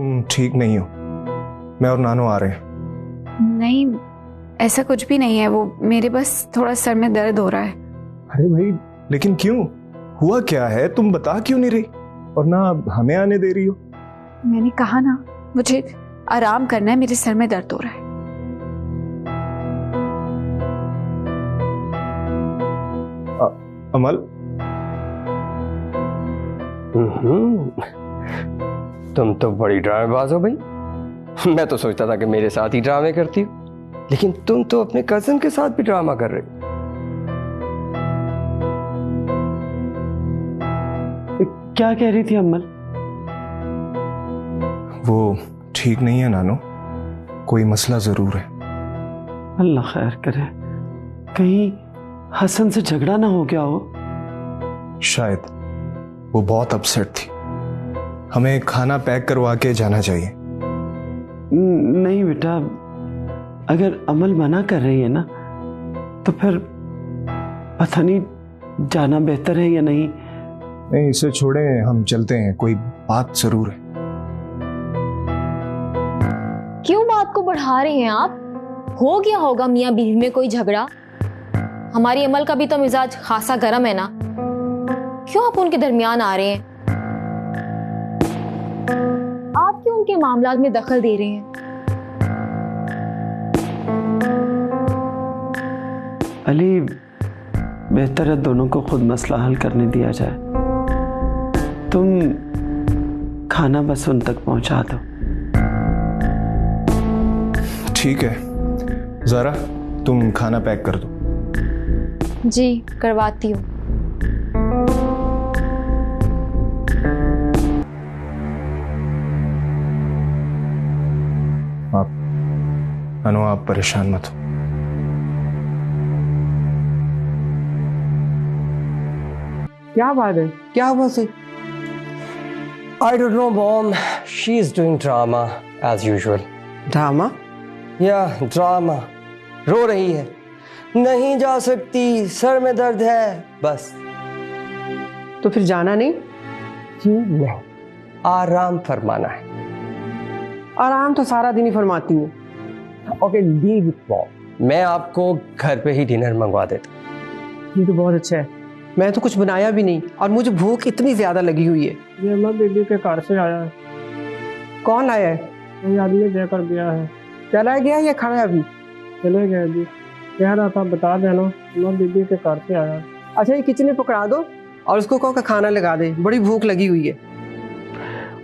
तुम ठीक नहीं हो, मैं और नानो आ रहे हैं। नहीं, ऐसा कुछ भी नहीं है, वो मेरे बस थोड़ा सर में दर्द हो रहा है। अरे भाई, लेकिन क्यों? हुआ क्या है? तुम बता क्यों नहीं रही और ना हमें आने दे रही हो? मैंने कहा ना, मुझे आराम करना है, मेरे सर में दर्द हो रहा है। अमल, तुम तो बड़ी ड्रामेबाज हो भाई। मैं तो सोचता था कि मेरे साथ ही ड्रामे करती हो, लेकिन तुम तो अपने कजन के साथ भी ड्रामा कर रही हो। क्या कह रही थी अम्मल? वो ठीक नहीं है नानो, कोई मसला जरूर है। अल्लाह खैर करे, कहीं हसन से झगड़ा ना हो गया हो। शायद वो बहुत अपसेट थी, हमें खाना पैक करवा के जाना चाहिए। नहीं बेटा, अगर अमल मना कर रही है ना तो फिर पता नहीं जाना बेहतर है या नहीं। नहीं, इसे छोड़ें, हम चलते हैं, कोई बात जरूर है। क्यों बात को बढ़ा रहे हैं आप? हो गया होगा मियाँ बीवी में कोई झगड़ा। हमारी अमल का भी तो मिजाज खासा गर्म है ना, क्यों आप उनके दरमियान आ रहे हैं? आप क्यों उनके मामलात में दखल दे रहे हैं? अली, बेहतर है दोनों को खुद मसला हल करने दिया जाए। तुम खाना बस उन तक पहुंचा दो। ठीक है ज़रा, तुम खाना पैक कर दो। जी, करवाती हूँ। आप परेशान मत हो। क्या बात है? क्या हुआ से? I don't know, Mom. She is doing drama as usual. Drama? Yeah, drama. रो रही है, नहीं जा सकती, सर में दर्द है, बस। तो फिर जाना नहीं? जी नहीं, आराम फरमाना है। आराम तो सारा दिन ही फरमाती है। Okay, leave it mom. मैं आपको घर पे ही डिनर मंगवा देता। ये तो बहुत अच्छा है। मैं तो कुछ बनाया भी नहीं और मुझे भूख इतनी ज्यादा लगी हुई है। ये मैं बीबी के घर से आया है। कौन आया है? ये आदमी देकर गया है। चला गया या खड़ा है अभी? चले गए जी, कह रहा था बता देना, मैं बीबी के घर से आया। अच्छा, ये किचन में पकड़ा दो और उसको कहो कि खाना लगा दे, बड़ी भूख लगी हुई है।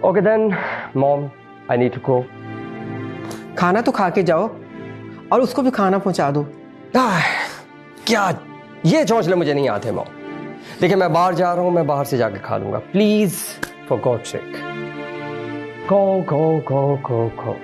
Okay then mom, I need to go. खाना तो खा के जाओ और उसको भी खाना पहुंचा दो। क्या ये चौंचले मुझे नहीं आते मॉम। देखिए, मैं बाहर जा रहा हूँ, मैं बाहर से जाके खा लूंगा, प्लीज फॉर गॉड सेक। गो गो गो गो गो।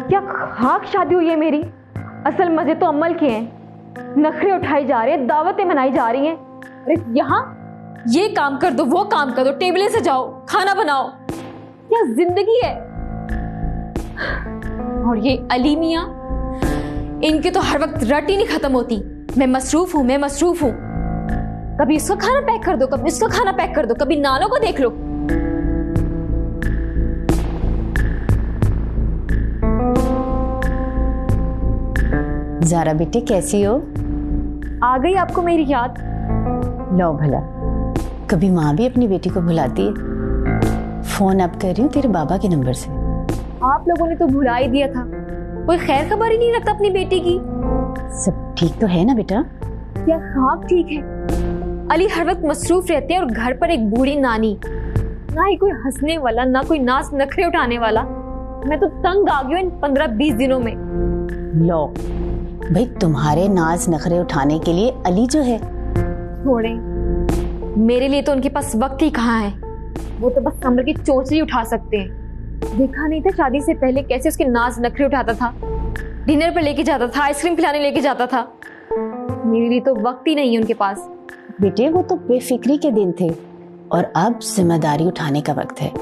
क्या खाक शादी हुई है मेरी? असल मजे तो अमल के हैं। नखरे उठाई जा रहे हैं, दावतें मनाई जा रही हैं। अरे यहाँ ये काम कर दो, वो काम कर दो, टेबलें से जाओ, खाना बनाओ, क्या जिंदगी है? और ये अली मियाँ, इनकी तो हर वक्त रट ही नहीं खत्म होती। मैं मसरूफ हूँ, मैं मसरूफ हूँ। कभी इसको खाना पैक कर दो, कभी इसको खाना पैक कर दो, कभी नानों को देख लो। ज़ारा बेटे, कैसी हो? आ गई आपको मेरी याद? लो भला, कभी माँ भी अपनी बेटी को भुलाती है। फोन अब कर रही हूँ तेरे बाबा के नंबर से। आप लोगों ने तो भुला ही दिया था, कोई खैर खबर ही नहीं रखता अपनी बेटी की। सब ठीक तो है ना बेटा? क्या खाक ठीक है? अली हर वक्त मसरूफ रहते हैं और घर पर एक बूढ़ी नानी, ना ही कोई हंसने वाला, ना कोई नाच नखरे उठाने वाला। मैं तो तंग आ गई हूँ इन 15-20 दिनों में। लो भाई, तुम्हारे नाच नखरे उठाने के लिए अली जो है। छोड़े, मेरे लिए तो उनके पास वक्त ही कहाँ है। वो तो बस कमर की चोंचली उठा सकते हैं। देखा नहीं था शादी से पहले कैसे उसके नाच नखरे उठाता था, डिनर पर लेके जाता था, आइसक्रीम खिलाने लेके जाता था। मेरे लिए तो वक्त ही नहीं है उनके पास। बेटे, वो तो बेफिक्री के दिन थे और अब जिम्मेदारी उठाने का वक्त है।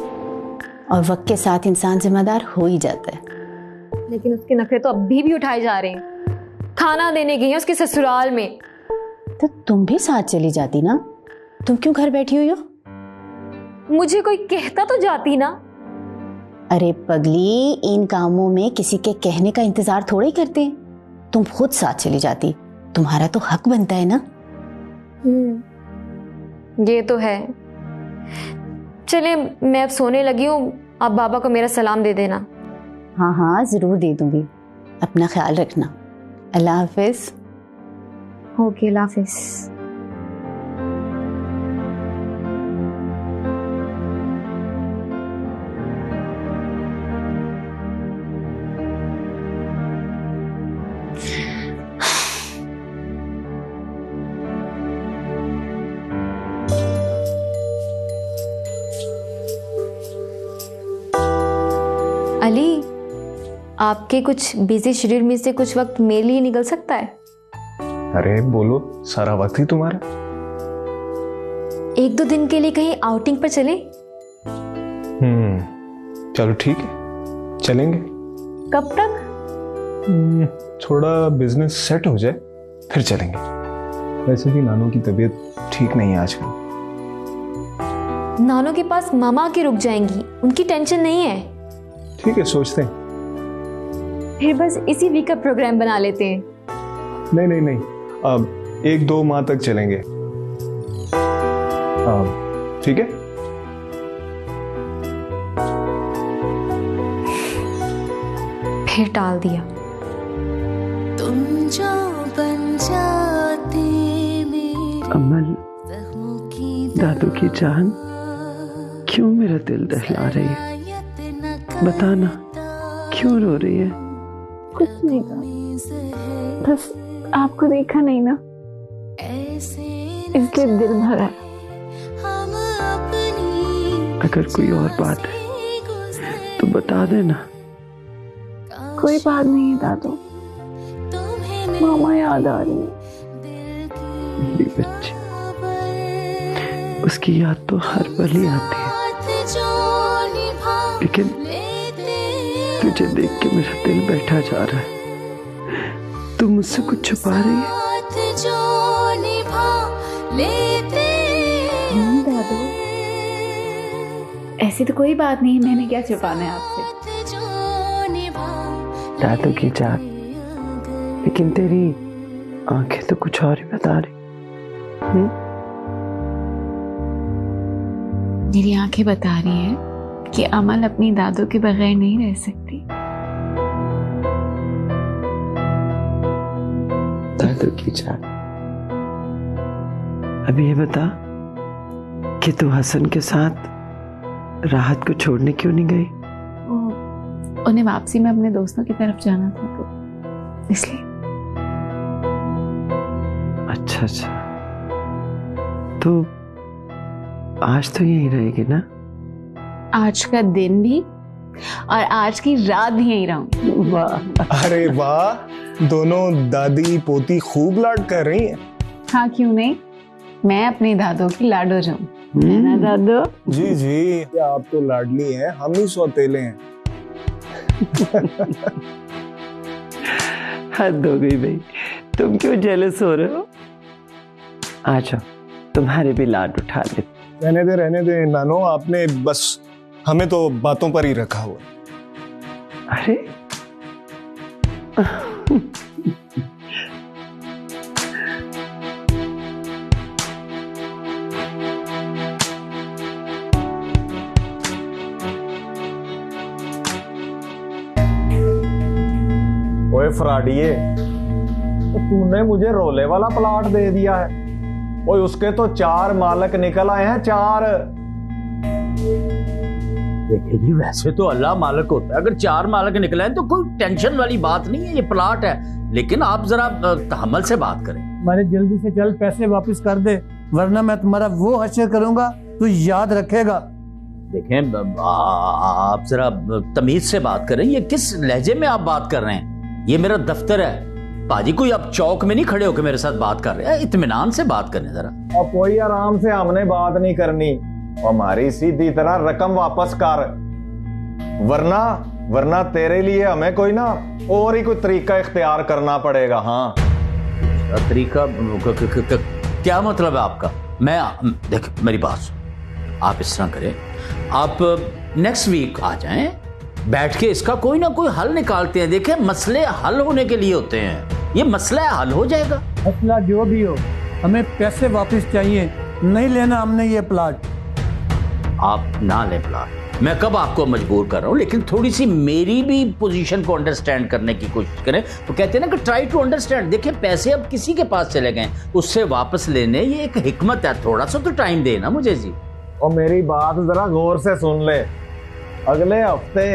और वक्त के साथ इंसान जिम्मेदार हो ही जाता है। लेकिन उसके नखरे तो अभी भी उठाए जा रहे हैं। खाना देने गई है उसके ससुराल में। तो तुम भी साथ चली जाती ना, तुम क्यों घर बैठी हुई हो? मुझे कोई कहता तो जाती ना। अरे पगली, इन कामों में किसी के कहने का इंतजार थोड़ा ही करते हैं। तुम खुद साथ चली जाती, तुम्हारा तो हक बनता है ना। ये तो है। चले, मैं अब सोने लगी हूँ, आप बाबा को मेरा सलाम दे देना। हाँ हाँ जरूर दे दूंगी। अपना ख्याल रखना। अल्लाह हाफिज। ओके, अल्लाह हाफिज। अली, आपके कुछ बिजी शेड्यूल में से कुछ वक्त मेरे लिए निकल सकता है? अरे बोलो, सारा वक्त ही तुम्हारा। 1-2 दिन के लिए कहीं आउटिंग पर चले? चलो ठीक है, चलेंगे। कब तक? थोड़ा बिजनेस सेट हो जाए फिर चलेंगे। वैसे भी नानू की तबीयत ठीक नहीं है आजकल। नानू के पास मामा आके रुक जाएंगी, उनकी टेंशन नहीं है। ठीक है, सोचते हैं। फिर बस इसी वीक का प्रोग्राम बना लेते हैं। नहीं नहीं नहीं, अब 1-2 माह तक चलेंगे। ठीक है। फिर टाल दिया। तुम जो बन जाते अमल, दादू की जान, क्यों मेरा दिल दहला रही है? बताना, क्यों रो रही है? कुछ नहीं कहा, बस आपको देखा नहीं ना, इसलिए दिल भरा है। अगर कोई और बात है तो बता देना। कोई बात नहीं है दादू, मामा याद आ रही है। मेरी बच्ची, उसकी याद तो हर पल ही आती है, लेकिन तुझे देख के मेरा दिल बैठा जा रहा है। तू मुझसे कुछ छुपा रही है? दादू, ऐसी तो कोई बात नहीं है, मैंने क्या छुपाना है आपसे। दादू की जान, लेकिन तेरी आंखें तो कुछ और ही बता रही। मेरी आंखें बता रही हैं कि अमल अपनी दादू के बगैर नहीं रह सकती। दादू की जान, अब ये बता कि तू हसन के साथ राहत को छोड़ने क्यों नहीं गई? उन्हें वापसी में अपने दोस्तों की तरफ जाना था, तो इसलिए। अच्छा, तो आज तो यहीं रहेगी ना? आज का दिन भी और आज की रात भी यहीं रहूंगी। वाह, अरे वाह, दोनों दादी पोती खूब लाड कर रही हैं। हाँ, क्यों नहीं, मैं अपनी दादू की लाडो जाऊं, है ना दादू? जी जी, आप तो लाडली हैं, हम ही सौतेले हैं। हद हो गई भाई, तुम क्यों जेलस हो रहे हो? आ जाओ, तुम्हारे भी लाड उठा ले। रहने दे नानो, आपने बस हमें तो बातों पर ही रखा हुआ। अरे ओए फ्राडिये, तो तूने मुझे रोले वाला प्लाट दे दिया है। ओए उसके तो 4 मालक निकल आए हैं, 4। देखिए जी, वैसे तो अल्लाह मालिक होता है, अगर 4 मालिक निकले हैं तो कोई टेंशन वाली बात नहीं है, ये प्लाट है। लेकिन आप जरा तहम्मुल से बात करें। मारे जल्दी से चल, पैसे वापस कर दे, वरना मैं तुम्हारा वो हश्र करूंगा तो याद रखेगा। देखें, आप जरा तमीज से बात करें। ये किस लहजे में आप बात कर रहे हैं? ये मेरा दफ्तर है पाजी, कोई आप चौक में नहीं खड़े होकर मेरे साथ बात कर रहे हैं। इत्मीनान से बात करें जरा। और कोई आराम से हमने बात नहीं करनी, हमारी सीधी तरह रकम वापस कर। वरना तेरे लिए हमें कोई ना और ही कोई तरीका इख्तियार करना पड़ेगा। हाँ तरीका क्या मतलब है आपका? मैं देख मेरी बात सुन, आप इस तरह करें, आप नेक्स्ट वीक आ जाएं, बैठ के इसका कोई ना कोई हल निकालते हैं। देखें मसले हल होने के लिए होते हैं, ये मसला हल हो जाएगा। मसला जो भी हो, हमें पैसे वापस चाहिए, नहीं लेना हमने ये प्लाट। आप ना ले प्लाट, मैं कब आपको मजबूर कर रहा हूं, लेकिन थोड़ी सी मेरी भी पोजीशन को अंडरस्टैंड करने की कोशिश करें। तो कहते हैं ना कि ट्राई टू अंडरस्टैंड। देखिए पैसे अब किसी के पास चले गए, उससे वापस लेने ये एक हिकमत है, थोड़ा सा तो टाइम देना मुझे जी। और मेरी बात जरा गौर से सुन ले, अगले हफ्ते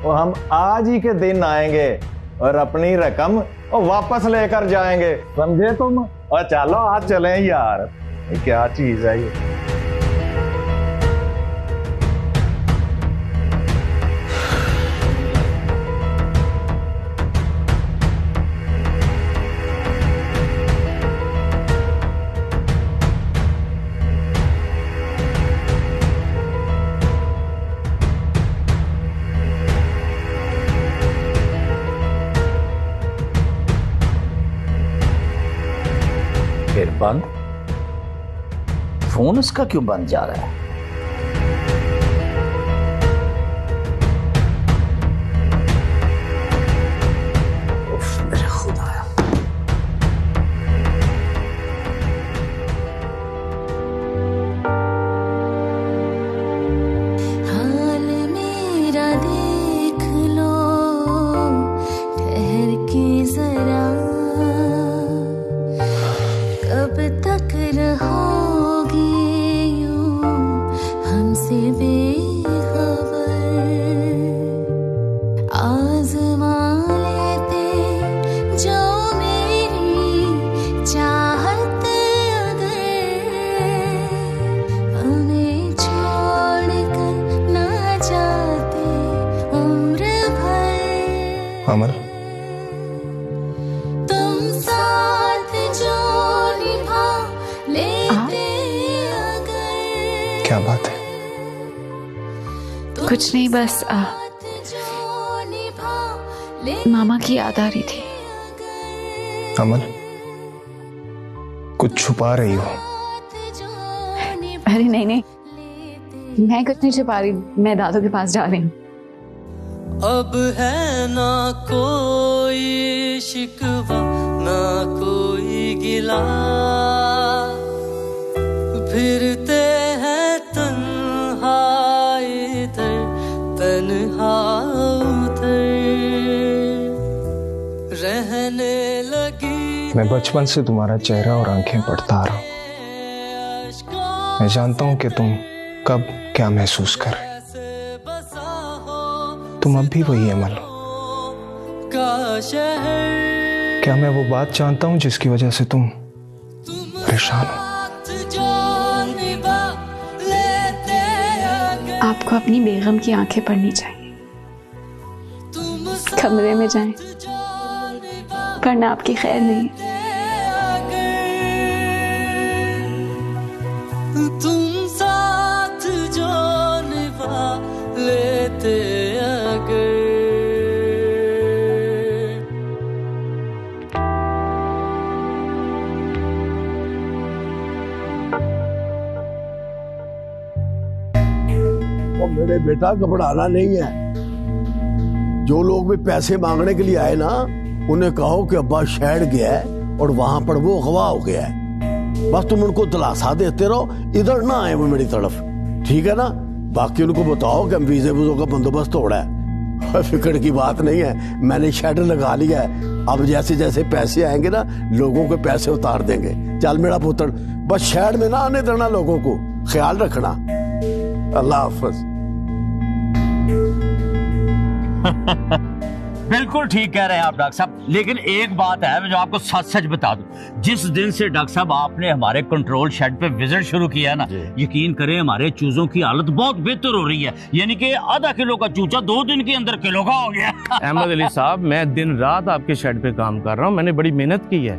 और हम आज ही के दिन आएंगे और अपनी रकम वापस लेकर जाएंगे, समझे तुम? और चलो आज चलें यार, ये क्या चीज है ये। फिर बंद, फोन उसका क्यों बंद जा रहा है? उफ, मेरे खुदाया। हाल मेरा देख लो, ठहर के जरा, कब तक रहोगे यूं हमसे बेखबर। आज़मा लेते जो मेरी चाहत, अगर हमें छोड़ कर ना जाते उम्र भर। अमल, तुम साथ जो निभा लेते अगर, क्या बात है? कुछ नहीं, बस जो निभा ले मामा की याद आ रही थी। अमल, कुछ छुपा रही हो? अरे नहीं नहीं, मैं कुछ नहीं छुपा रही, मैं दादू के पास जा रही हूँ। अब है ना कोई शिकवा ना कोई गिला, फिरते हैं तन्हा इधर तन्हा उधर, रहने लगी। मैं बचपन से तुम्हारा चेहरा और आंखें पढ़ता आ रहा हूं। मैं जानता हूं कि तुम कब क्या महसूस कर रहे। तुम अब भी वही अमल हो। क्या मैं वो बात जानता हूं जिसकी वजह से तुम परेशान हो? आपको अपनी बेगम की आंखें पढ़नी चाहिए। कमरे में जाएं, वरना आपकी खैर नहीं है। तुम साथ जो निभा लेते अगर। और मेरे बेटा घबराना नहीं है। जो लोग भी पैसे मांगने के लिए आए ना, उन्हें कहो कि अब्बा शहर गया है और वहां पर वो अगवा हो गया है। बस तुम उनको दिलासा देते रहो, इधर ना आए वो मेरी तरफ, ठीक है ना? बाकी उनको बताओ कि हम वीजे वूजों का बंदोबस्त हो रहा है। फिक्र की बात नहीं है, मैंने शेड लगा लिया है। अब जैसे जैसे पैसे आएंगे ना, लोगों के पैसे उतार देंगे। चल मेरा पुत्र, बस शहर में ना आने देना लोगों को, ख्याल रखना। अल्लाह हाफिज। बिल्कुल ठीक कह रहे हैं आप डॉक्टर साहब, लेकिन एक बात है मैं जो आपको सच सच बता दूं, जिस दिन से डॉक्टर साहब आपने हमारे कंट्रोल शेड पे विजिट शुरू किया ना, यकीन करें हमारे चूजों की हालत बहुत बेहतर हो रही है। यानी कि आधा किलो का चूचा 2 दिन के अंदर किलो का हो गया। अहमद अली साहब, मैं दिन रात आपके शेड पे काम कर रहा हूँ, मैंने बड़ी मेहनत की है।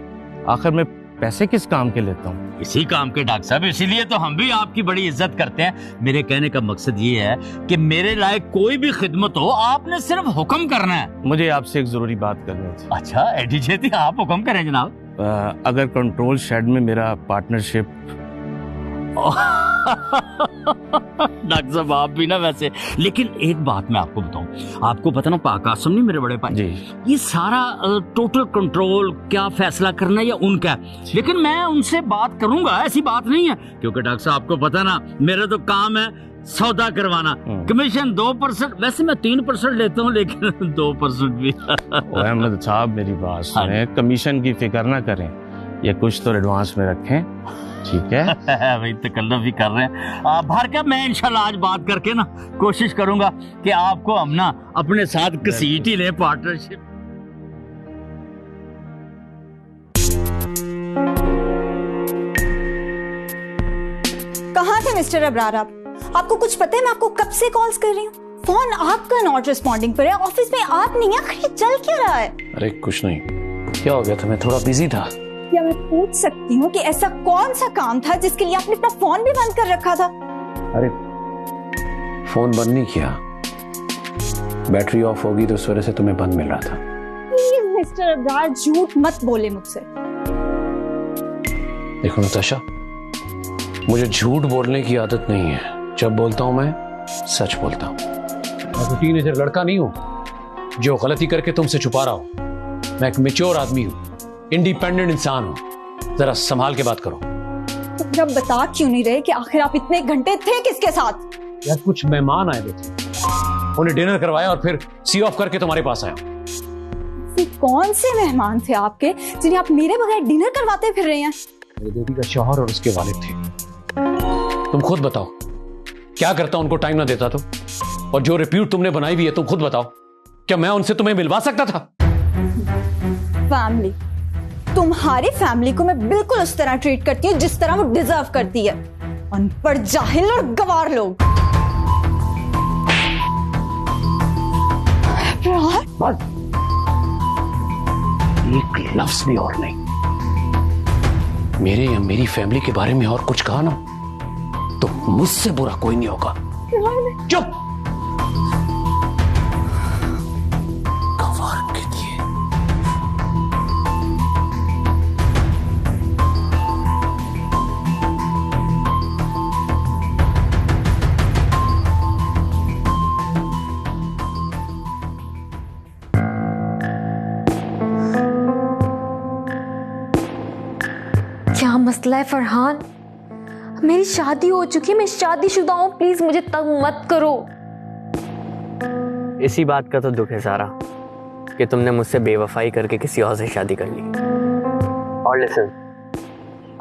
आखिर में पैसे किस काम के लेता हूँ? इसी काम के डॉक्टर साहब, इसीलिए तो हम भी आपकी बड़ी इज्जत करते हैं। मेरे कहने का मकसद ये है कि मेरे लायक कोई भी खिदमत हो, आपने सिर्फ हुक्म करना है। मुझे आपसे एक जरूरी बात करनी थी। अच्छा, एडी जेती आप हुक्म करें जनाब। अगर कंट्रोल शेड में मेरा पार्टनरशिप डॉक्टर साहब आप भी ना वैसे, लेकिन एक बात मैं आपको बताऊं, आपको पता ना पाक आसम नहीं मेरे बड़े भाई जी, ये सारा टोटल कंट्रोल क्या फैसला करना है या उनका है, लेकिन मैं उनसे बात करूंगा, ऐसी बात नहीं है, क्योंकि डॉक्टर साहब आपको पता ना मेरा तो काम है सौदा करवाना। कमीशन 2%, वैसे मैं 3% लेता हूँ, लेकिन 2% भी। अहमद साहब मेरी बात सुने, कमीशन की फिक्र ना करें, ये कुछ तो एडवांस में रखें, ठीक है? भाई तकल्लुफ भी कर रहे हैं आप भर के। मैं इंशाल्लाह आज बात करके ना कोशिश करूंगा कि आपको हम ना अपने साथ घसीट ही लें पार्टनरशिप। कहाँ थे मिस्टर अब्रार आप? आपको कुछ पता है मैं आपको कब से कॉल्स कर रही हूँ? फोन आपका नॉट रिस्पॉन्डिंग पर है, ऑफिस में आप नहीं है, आखिर चल क्या रहा है? अरे कुछ नहीं, क्या हो गया था? मैं थोड़ा बिजी था। क्या मैं पूछ सकती हूँ कि ऐसा कौन सा काम था जिसके लिए आपने अपना फोन भी बंद कर रखा था? अरे फोन बंद नहीं किया, बैटरी ऑफ होगी तो इस वजह से तुम्हें बंद मिल रहा था। प्लीज मिस्टर अब्रार झूठ मत बोले मुझसे। देखो नताशा, मुझे झूठ बोलने की आदत नहीं है, जब बोलता हूं मैं सच बोलता हूं। मैं कोई टीनेजर लड़का नहीं हूं जो गलती करके तुमसे छुपा रहा हूं। मैं एक मैच्योर आदमी हूं, इंडिपेंडेंट इंसान हूं, जरा संभाल के बात करो। तो फिर आप बता क्यों नहीं रहे कि आखिर आप इतने घंटे थे किसके साथ? यार कुछ मेहमान आए थे, उन्हें डिनर करवाया और फिर सी ऑफ करके तुम्हारे पास आया। कौन से मेहमान थे आपके जिन्हें आप मेरे बगैर डिनर करवाते फिर रहे हैं? मेरी बेटी का शौहर और उसके वालिद थे। तुम खुद बताओ क्या करता उनको टाइम ना देता तो? और जो रिप्यूट तुमने बनाई हुई है तुम खुद बताओ, क्या मैं उनसे तुम्हें मिलवा सकता था? फैमिली, तुम्हारी फैमिली को मैं बिल्कुल उस तरह ट्रीट करती हूँ जिस तरह वो डिजर्व करती है। अनपढ़, जाहिल और गवार लोग। एक लफ्ज भी और नहीं। मेरे या मेरी फैमिली के बारे में और कुछ कहा ना तो मुझसे बुरा कोई नहीं होगा। चुप। गवार के दिए। क्या मसला है फरहान? मेरी शादी हो चुकी है, मैं शादीशुदा हूँ, प्लीज मुझे तंग मत करो। इसी बात का तो दुख है सारा कि तुमने मुझसे बेवफाई करके किसी और से शादी कर ली। और लिसन,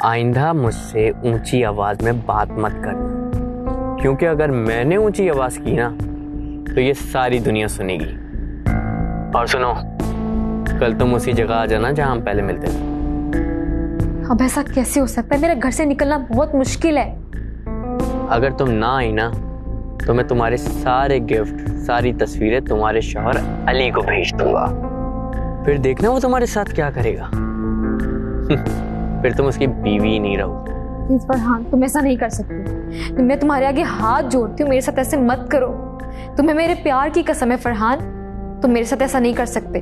आइंदा मुझसे ऊंची आवाज में बात मत करना, क्योंकि अगर मैंने ऊंची आवाज की ना तो ये सारी दुनिया सुनेगी। और सुनो, कल तुम उसी जगह आ जाना जहां हम पहले मिलते थे। अब ऐसा कैसे हो सकता है? मेरे घर से निकलना बहुत मुश्किल है। अगर तुम ना आई ना तो मैं तुम्हारे सारे गिफ्ट, सारी तस्वीरें तुम्हारे शौहर अली को भेज दूंगा। फिर देखना वो तुम्हारे साथ क्या करेगा। फिर तुम उसकी बीवी ही नहीं रहोगी। प्लीज फरहान, तुम ऐसा नहीं कर सकते। तो मैं तुम्हारे आगे हाथ जोड़ती हूँ, मेरे साथ ऐसे मत करो। तुम्हें मेरे प्यार की कसम है फरहान, तुम मेरे साथ ऐसा नहीं कर सकते।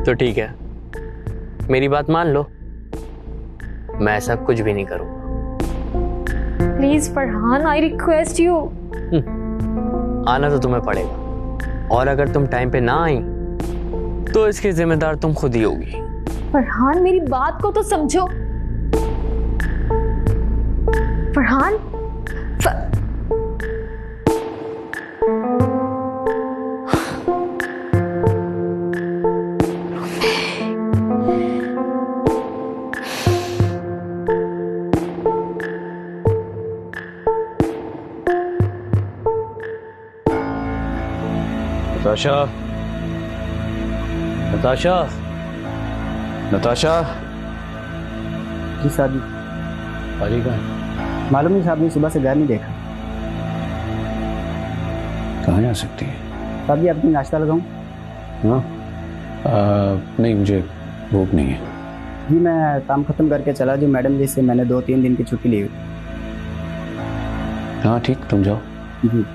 तो ठीक है, मेरी बात मान लो, मैं ऐसा कुछ भी नहीं करूंगा। Please Farhan, I request you. आना तो तुम्हें पड़ेगा, और अगर तुम टाइम पे ना आई तो इसकी जिम्मेदार तुम खुद ही होगी। फरहान, मेरी बात को तो समझो। फरहान, नताशा, नताशा, नताशा। जी साहब जी। अली कहाँ? मालूम नहीं साहब, ने सुबह से घर नहीं देखा। कहाँ जा सकती है? साहब जी, आपकी नाश्ता लगाऊं? हाँ, नहीं मुझे भूख नहीं है। जी मैं काम खत्म करके चला जो मैडम जी से मैंने 2-3 दिन की छुट्टी ली हुई। हाँ ठीक, तुम जाओ। जी।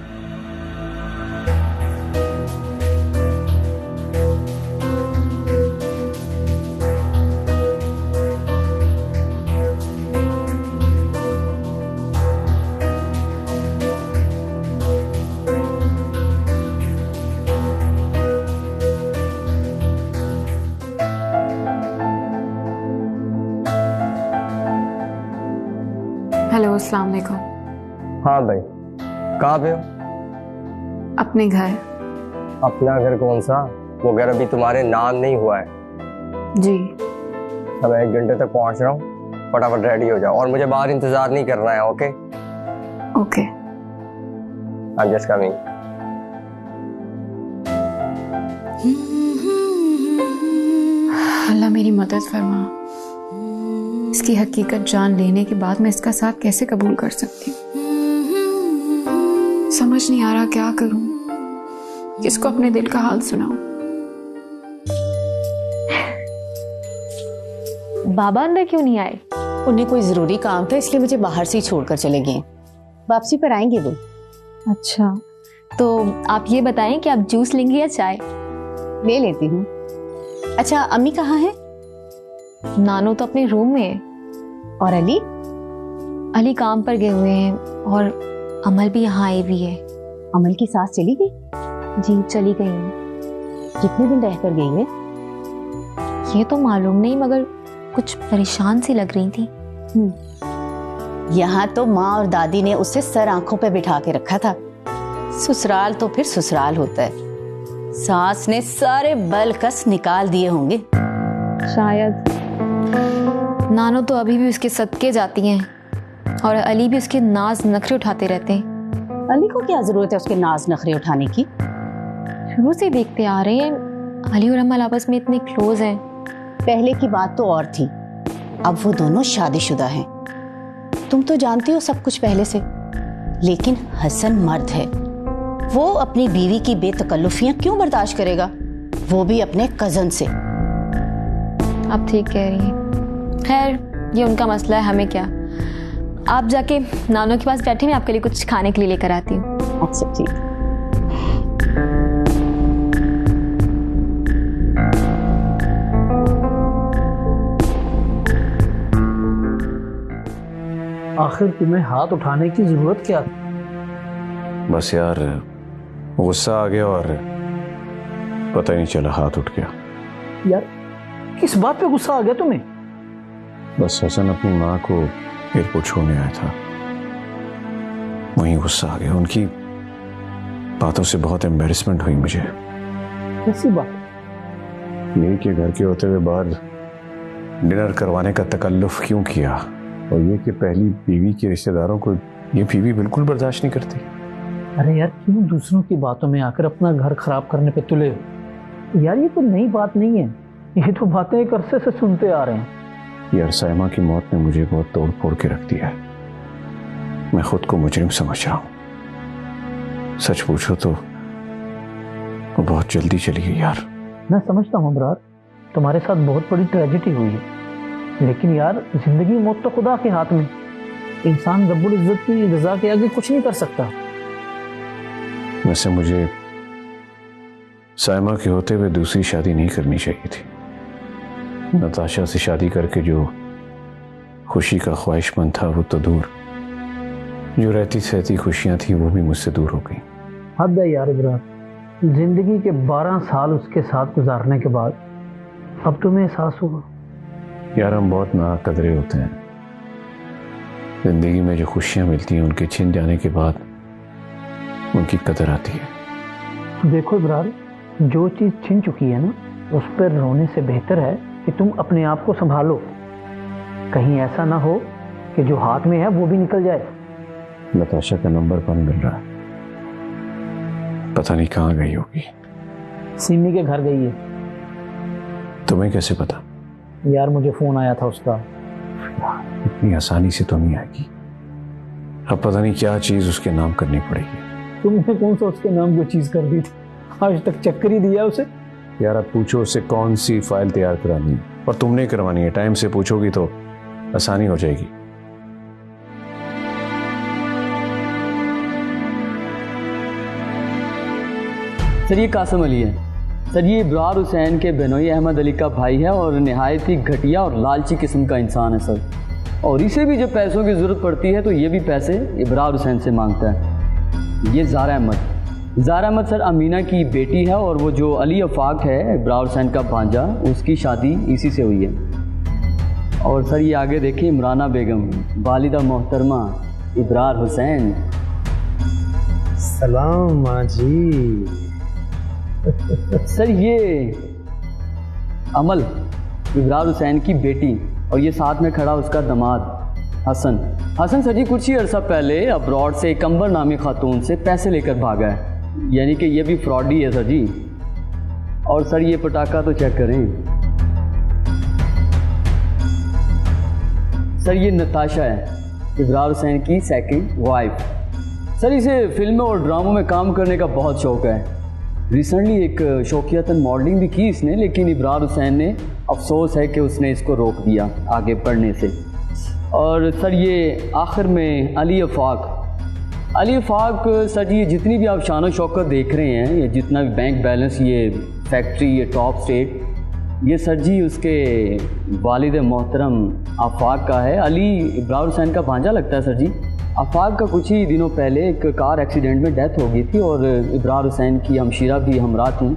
हेलो, अस्सलाम वालेकुम। हाँ भाई, कहाँ पे हो? अपने घर। अपना घर कौन सा? वो घर अभी तुम्हारे नाम नहीं हुआ है। जी। अब 1 घंटे तक पहुंच रहा हूँ, फटाफट रेडी हो जाओ और मुझे बाहर इंतजार नहीं करना है। Okay okay. I'm just coming। अल्लाह मेरी मदद फरमा। इसकी हकीकत जान लेने के बाद मैं इसका साथ कैसे कबूल कर सकती हूँ? समझ नहीं आ रहा क्या करूं, किसको अपने दिल का हाल सुनाऊं। बाबा अंदर क्यों नहीं आए? उन्हें कोई जरूरी काम था इसलिए मुझे बाहर से ही छोड़कर चले गए। वापसी पर आएंगे वो। अच्छा, तो आप ये बताएं कि आप जूस लेंगे या चाय? ले लेती हूँ। अच्छा, अम्मी कहाँ है? नानो तो अपने रूम में है। और अली? अली काम पर गए हुए हैं और अमल भी यहाँ आई हुई है। अमल की सास चली गई? जी चली गई है। कितने दिन रहकर गई है? ये तो मालूम नहीं, मगर कुछ परेशान सी लग रही थी। यहाँ तो माँ और दादी ने उसे सर आंखों पे बिठा के रखा था। ससुराल तो फिर ससुराल होता है। सास ने सारे बल कस निकाल दिए होंगे शायद। नानो तो अभी भी उसके सदके जाती हैं और अली भी उसके नाज नखरे उठाते रहते हैं। अली को क्या जरूरत है उसके नाज नखरे उठाने की? शुरू से देखते आ रहे हैं अली और अमल आपस में इतने क्लोज हैं। पहले की बात तो और थी, अब वो दोनों शादीशुदा हैं। तुम तो जानती हो सब कुछ पहले से। लेकिन हसन मर्द है, वो अपनी बीवी की बेतकल्लुफियां क्यों बर्दाश्त करेगा, वो भी अपने कजन से। आप ठीक कह रही हैं। खैर, ये उनका मसला है, हमें क्या। आप जाके नानो के पास बैठे, मैं आपके लिए कुछ खाने के लिए लेकर आती हूँ। अच्छा ठीक। आखिर तुम्हें हाथ उठाने की जरूरत क्या थी? बस यार गुस्सा आ गया और पता ही नहीं चला हाथ उठ गया। यार किस बात पे गुस्सा आ गया तुम्हें? बस हसन अपनी माँ को एयरपोर्ट छोड़ने आया था, वहीं गुस्सा आ गया। उनकी बातों से बहुत एम्बैरेसमेंट हुई मुझे। कैसी बात? यही कि घर के होते हुए बाहर डिनर करवाने का तकल्लुफ क्यों किया, और ये कि पहली बीवी के रिश्तेदारों को ये बीवी बिल्कुल बर्दाश्त नहीं करती। अरे यार, क्यों दूसरों की बातों में आकर अपना घर खराब करने पे तुले हो? यार ये तो नई बात नहीं है, ये तो बातें एक अरसे से सुनते आ रहे हैं। यार साइमा की मौत ने मुझे बहुत तोड़ फोड़ के रख दिया है। मैं खुद को मुजरिम समझ रहा हूँ। सच पूछो तो वो बहुत जल्दी चली गई यार। मैं समझता हूँ अबरार, तुम्हारे साथ बहुत बड़ी ट्रेजेडी हुई है, लेकिन यार जिंदगी मौत तो खुदा के हाथ में। इंसान रब्बुल इज्जत की रजा के आगे कुछ नहीं कर सकता। वैसे मुझे साइमा के होते हुए दूसरी शादी नहीं करनी चाहिए थी। नताशा से शादी करके जो खुशी का ख्वाहिशमंद था वो तो दूर, जो रहती सहती खुशियां थी वो भी मुझसे दूर हो गई। हद है यार इब्रार, जिंदगी के 12 साल उसके साथ गुजारने के बाद अब तुम्हें एहसास हुआ। यार हम बहुत नाकदरे होते हैं। जिंदगी में जो खुशियां मिलती हैं उनके छिन जाने के बाद उनकी कदर आती है। देखो इब्रार, जो चीज छिन चुकी है ना, उस पर रोने से बेहतर है कि तुम अपने आप को संभालो। कहीं ऐसा ना हो कि जो हाथ में है वो भी निकल जाए। नताशा का नंबर बंद मिल रहा है, पता नहीं कहाँ गई होगी। सिमी के घर गई है। तुम्हें कैसे पता? यार मुझे फोन आया था उसका। इतनी आसानी से तो नहीं आएगी। अब पता नहीं क्या चीज उसके नाम करनी पड़ेगी। तुमने कौन सा उसके नाम को चीज कर दी थी? आज तक चक्कर ही दिया उसे। यार अब पूछो उससे कौन सी फाइल तैयार करानी है और तुमने करवानी है। टाइम से पूछोगी तो आसानी हो जाएगी। सर ये कासिम अली है। सर ये इब्रार हुसैन के बेनोई अहमद अली का भाई है और निहायत ही घटिया और लालची किस्म का इंसान है सर। और इसे भी जब पैसों की ज़रूरत पड़ती है तो ये भी पैसे इब्रार हुसैन से मांगता है। ये ज़ारा अहमद सर अमीना की बेटी है और वो जो अली अफाक है इब्रार हुसैन का भांजा, उसकी शादी इसी से हुई है। और सर ये आगे देखिए इमराना बेगम, वालिदा मोहतरमा इब्रार हुसैन। सलाम माँ जी। सर ये अमल इब्रार हुसैन की बेटी और ये साथ में खड़ा उसका दामाद हसन सर जी कुछ ही अर्सा पहले अब्रॉड से एक अंबर नामी खातून से पैसे लेकर भागा है, यानी कि ये भी फ्रॉडी है सर जी। और सर ये पटाखा तो चेक करें। सर ये नताशा है इब्रार हुसैन की सेकंड वाइफ। सर इसे फिल्मों और ड्रामों में काम करने का बहुत शौक है। रिसेंटली एक शौकियातन मॉडलिंग भी की इसने, लेकिन इब्रार हुसैन ने अफसोस है कि उसने इसको रोक दिया आगे पढ़ने से। और सर ये आखिर में अली अफाक सर जी जितनी भी आप शान शौकत देख रहे हैं, ये जितना भी बैंक बैलेंस, ये फैक्ट्री, ये टॉप स्टेट, ये सर जी उसके वालिद मोहतरम आफाक का है। अली इब्रार हुसैन का भांजा लगता है सर जी। आफाक का कुछ ही दिनों पहले एक कार एक्सीडेंट में डेथ हो गई थी और इब्रार हुसैन की हमशीरा भी हमरा थी।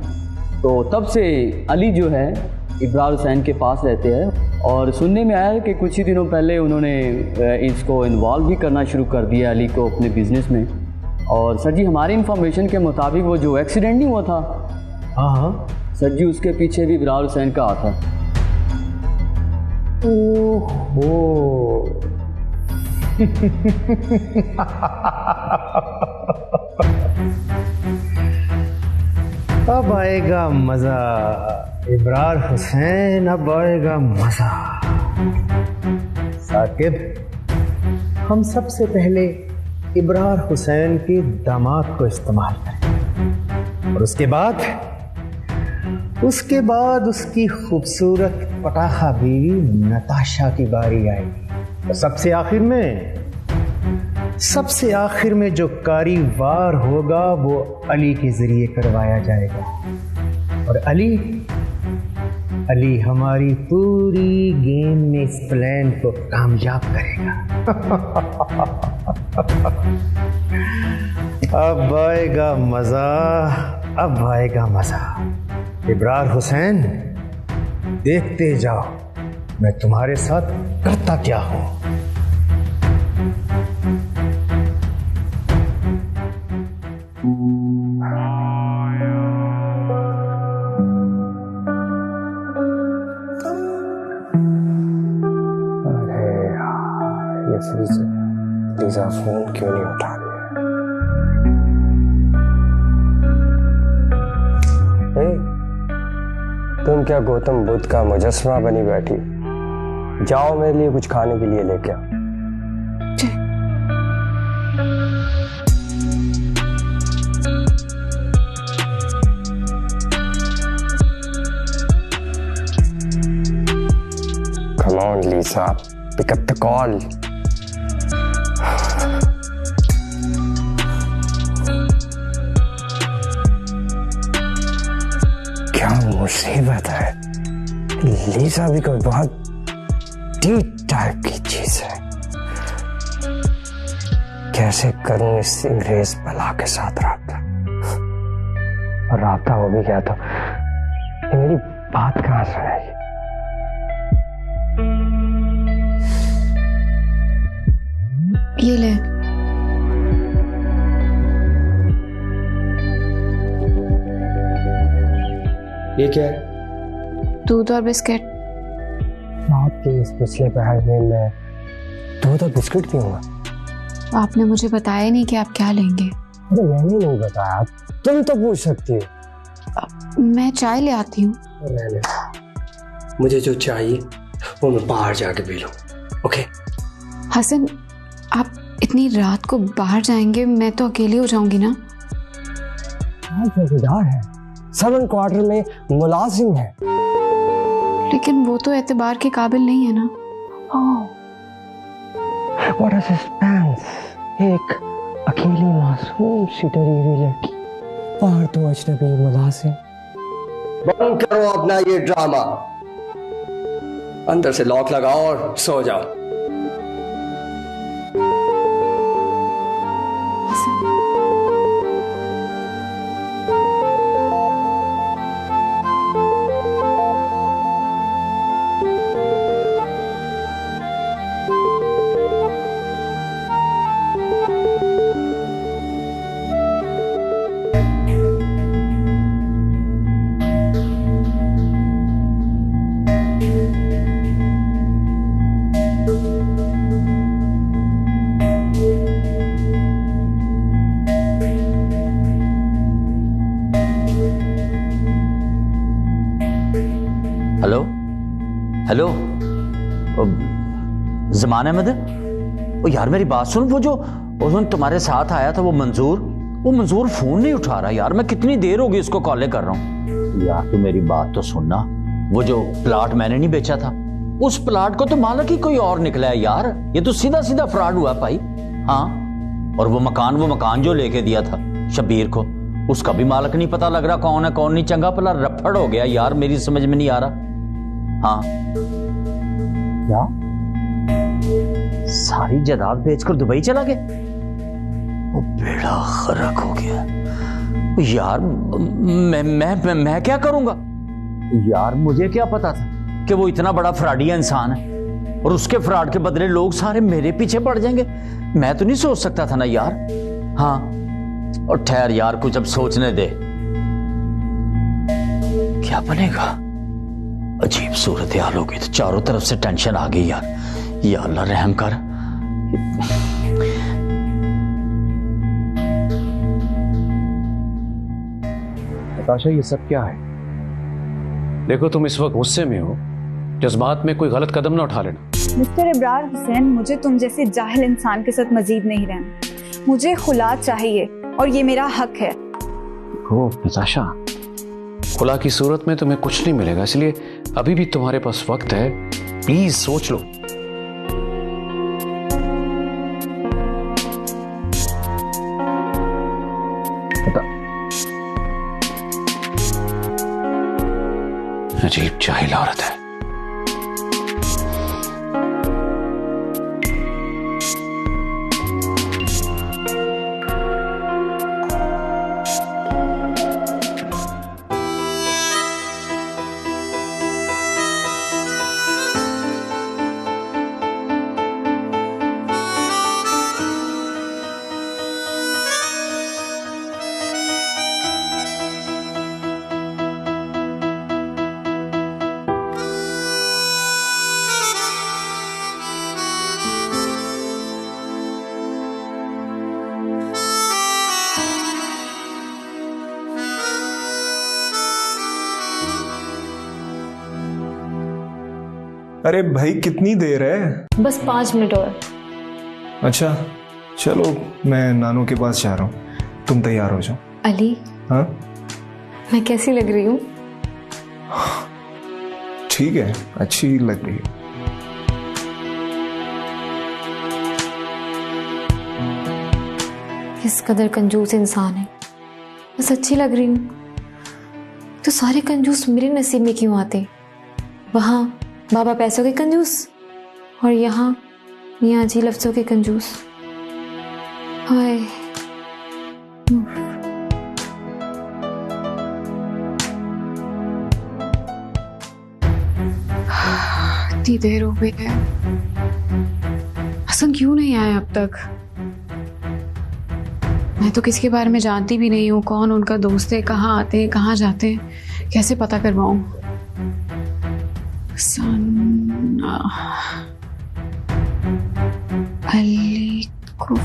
तो तब से अली जो है इब्रार हुसैन के पास रहते हैं और सुनने में आया है कि कुछ ही दिनों पहले उन्होंने इसको इन्वॉल्व भी करना शुरू कर दिया अली को अपने बिजनेस में। और सर जी हमारी इन्फॉर्मेशन के मुताबिक वो जो एक्सीडेंट नहीं हुआ था, हाँ सर जी, उसके पीछे भी इब्रार हुसैन का हाथ है। ओहो अब आएगा मजा इब्रार हुसैन, अब आएगा मजा। साकिब, हम सबसे पहले इब्रार हुसैन के दामाद को इस्तेमाल करें और उसके बाद उसकी खूबसूरत पटाखा बीवी नताशा की बारी आएगी। और सबसे आखिर में जो कारी वार होगा वो अली के जरिए करवाया जाएगा। और अली हमारी पूरी गेम में इस प्लान को कामयाब करेगा। अब आएगा मजा। इब्रार हुसैन, देखते जाओ मैं तुम्हारे साथ करता क्या हूं। लीजा फोन क्यों नहीं उठा रही है? तुम क्या गौतम बुद्ध का मुजस्समा बनी बैठी? जाओ मेरे लिए कुछ खाने के लिए लेके आओ। Come on, Lisa, pick up the call. क्या मुसीबत है? लीजा भी कोई बहुत डीप टाइप की चीज है। कैसे करूं इस अंग्रेज बला के साथ राब्ता? और राब्ता हो भी गया तो ये मेरी बात कहां सुनेगी? ये ले। ये क्या है? दूध और बिस्किट। आपके इस पिछले पहर में मैं दूध और बिस्किट पीऊंगा? आपने मुझे बताया नहीं कि आप क्या लेंगे। अरे मैंने नहीं बताया, तुम तो पूछ सकती हो। मैं चाय ले आती हूँ। मुझे जो चाहिए वो मैं बाहर जाके पी लूं। ओके? हसन, आप इतनी रात को बाहर जाएंगे? मैं तो अकेली हो जाऊंगी ना। चौकीदार है, 7 क्वार्टर में मुलाजिम है। लेकिन वो तो एतबार के काबिल नहीं है ना। What a suspense. एक अकेली मासूम सी डरी हुई लड़की और दो अजनबी मुलाजिम। बंद करो अपना ये ड्रामा, अंदर से लॉक लगाओ और सो जाओ। Hello hello, Zaman Ahmed. ओ यार मेरी बात सुन, वो जो तुम्हारे साथ आया था वो मंजूर फोन नहीं उठा रहा यार। मैं कितनी देर होगी उसको कॉलें कर रहा हूँ। यार तू मेरी बात तो सुनना, वो जो प्लाट मैंने नहीं बेचा था, उस प्लाट को तो मालिक ही कोई और निकला है यार। ये तो सीधा सीधा फ्रॉड हुआ भाई। हाँ, और वो मकान जो लेके दिया था शबीर को, उसका भी मालिक नहीं पता लग रहा कौन है कौन नहीं। चंगा भला रफड़ हो गया यार, मेरी समझ में नहीं आ रहा। हाँ क्या सारी जायदाद बेचकर दुबई चला गया? वो बेड़ा गर्क हो गया यार। मैं क्या करूंगा यार? मुझे क्या पता था कि वो इतना बड़ा फ्रॉडिया इंसान है और उसके फ्रॉड के बदले लोग सारे मेरे पीछे पड़ जाएंगे। मैं तो नहीं सोच सकता था ना यार। हाँ, और ठहर यार, कुछ अब सोचने दे। क्या बनेगा? अजीब सूरत हाल हो गई, तो चारों तरफ से टेंशन आ गई यार। या अल्लाह रहम कर। नताशा ये सब क्या है? देखो तुम इस वक्त गुस्से में हो, जज्बात में कोई गलत कदम ना उठा लेना। मिस्टर इब्रार हुसैन, मुझे तुम जैसे जाहिल इंसान के साथ मजीद नहीं रहना। मुझे खुला चाहिए और ये मेरा हक है। देखो नताशा, खुला की सूरत में तुम्हें कुछ नहीं मिलेगा, इसलिए अभी भी तुम्हारे पास वक्त है। प्लीज सोच लो। अजीब जाहिल औरत है। अरे भाई कितनी देर है? बस 5 मिनट और। अच्छा चलो, मैं नानू के पास जा रहा हूँ, तुम तैयार हो जाओ। अली, हाँ मैं कैसी लग रही हूँ? ठीक है, अच्छी लग रही है। किस कदर कंजूस इंसान है। बस अच्छी लग रही हूँ तो सारे कंजूस मेरे नसीब में क्यों आते? वहाँ बाबा पैसों के कंजूस और यहाँ मियाँ जी लफ्जों के कंजूस। हाय, इतनी देर हो गई है, हसन क्यों नहीं आया अब तक? मैं तो किसी के बारे में जानती भी नहीं हूँ, कौन उनका दोस्त है, कहाँ आते हैं कहाँ जाते हैं, कैसे पता करवाऊं? सन्ना अली को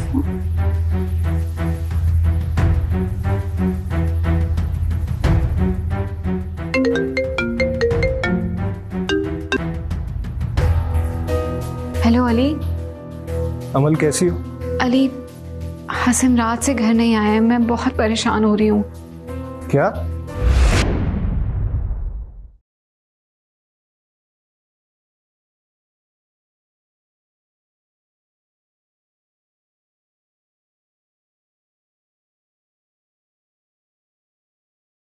हेलो अली। अमल कैसी हो? अली, हसन रात से घर नहीं आया है, मैं बहुत परेशान हो रही हूँ। क्या?